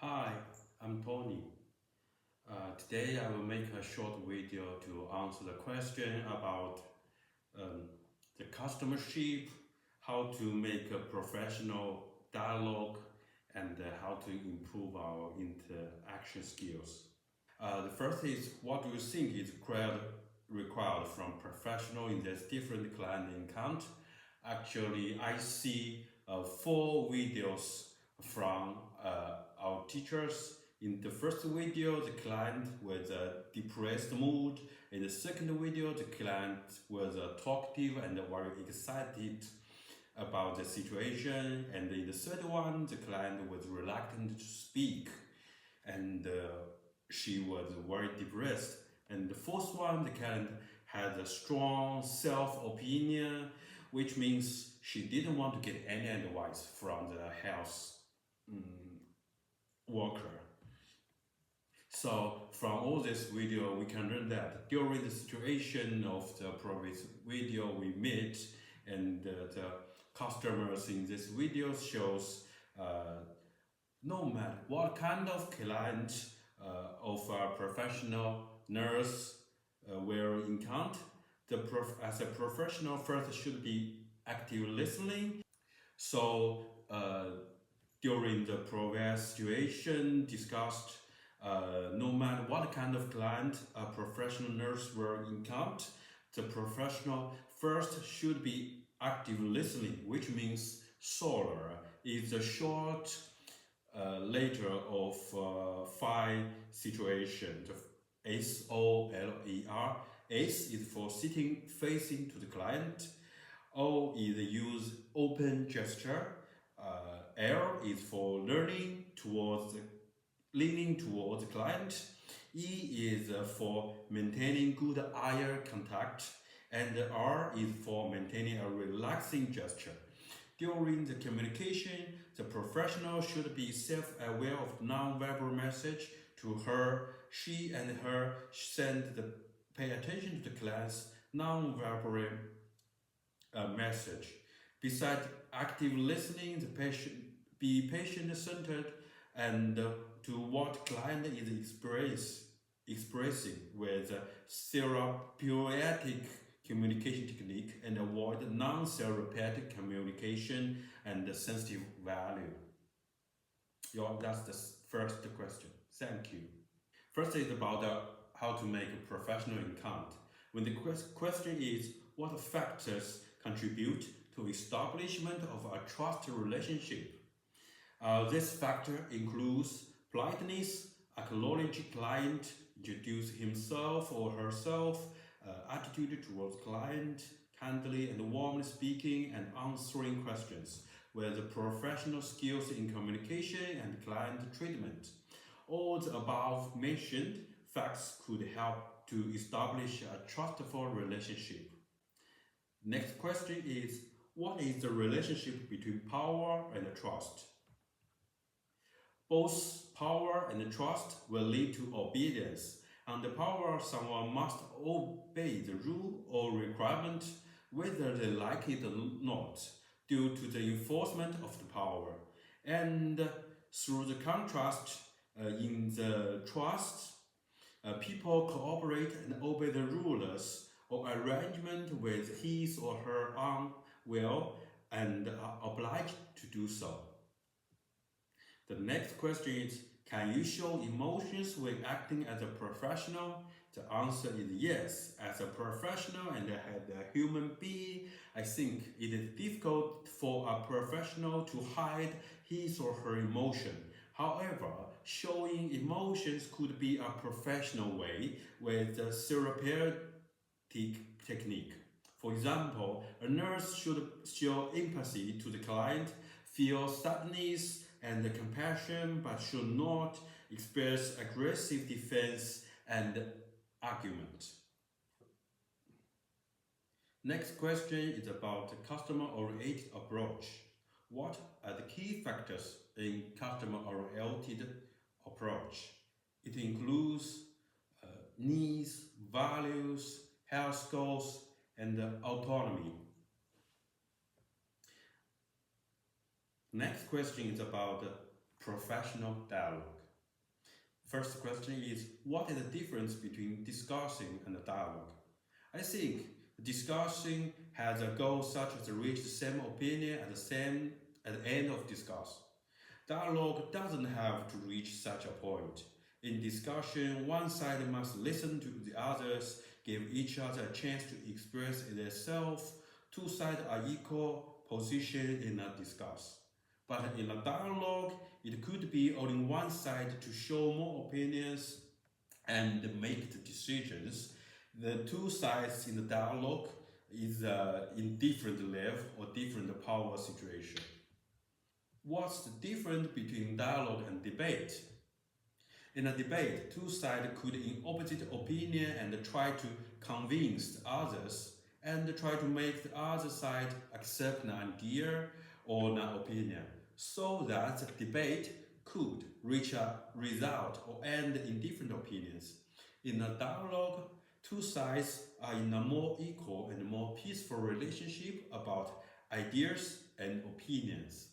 Hi, I'm Tony. Today I will make a short video to answer the question about um, the customership, how to make a professional dialogue, and how to improve our interaction skills. The first is, what do you think is required from professional in this different client account? Actually, I see four videos from our teachers. In the first video, the client was a depressed mood. In the second video, the client was talkative and very excited about the situation. And in the third one, the client was reluctant to speak and she was very depressed. And the fourth one, the client had a strong self-opinion, which means she didn't want to get any advice from the health worker. So from all this video, we can learn that during the situation of the previous video we meet, and the customers in this video shows no matter what kind of client of a professional nurse will encounter, as a professional first should be active listening. So during the previous situation discussed, no matter what kind of client a professional nurse will encounter, the professional first should be active listening, which means SOLER is a short letter of five situations. SOLER. S is for sitting facing to the client. O is use open gesture. L is for leaning towards the client. E is for maintaining good eye contact, and R is for maintaining a relaxing gesture. During the communication, the professional should be self-aware of non-verbal message to her. She and her pay attention to the client's non-verbal message. Besides active listening, the patient be patient-centered and to what client is expressing with therapeutic communication technique and avoid non-therapeutic communication and sensitive value. That's the first question. Thank you. First is about how to make a professional account. When the question is what factors contribute to establishment of a trust relationship, this factor includes politeness, acknowledge client, introduce himself or herself, attitude towards client, kindly and warmly speaking and answering questions, with professional skills in communication and client treatment. All the above mentioned facts could help to establish a trustful relationship. Next question is, what is the relationship between power and trust? Both power and trust will lead to obedience. Under power, someone must obey the rule or requirement, whether they like it or not, due to the enforcement of the power. And through the contrast, in the trust, people cooperate and obey the rulers or arrangement with his or her own will and are obliged to do so. The next question is, can you show emotions when acting as a professional? The answer is yes. As a professional and as a human being, I think it is difficult for a professional to hide his or her emotion. However, showing emotions could be a professional way with a therapeutic technique. For example, a nurse should show empathy to the client, feel sadness and compassion, but should not express aggressive defense and argument. Next question is about the customer-oriented approach. What are the key factors in customer-oriented approach? It includes needs, values, health goals, and autonomy. Next question is about professional dialogue. First question is, what is the difference between discussing and dialogue? I think discussing has a goal such as to reach the same opinion at the end of discuss. Dialogue doesn't have to reach such a point. In discussion, one side must listen to the others, give each other a chance to express themselves. Two sides are equal position in a discuss. But in a dialogue, it could be only one side to show more opinions and make the decisions. The two sides in the dialogue is in different level or different power situation. What's the difference between dialogue and debate? In a debate, two sides could in opposite opinion and try to convince the others and try to make the other side accept an idea or an opinion so that the debate could reach a result or end in different opinions. In a dialogue, two sides are in a more equal and more peaceful relationship about ideas and opinions.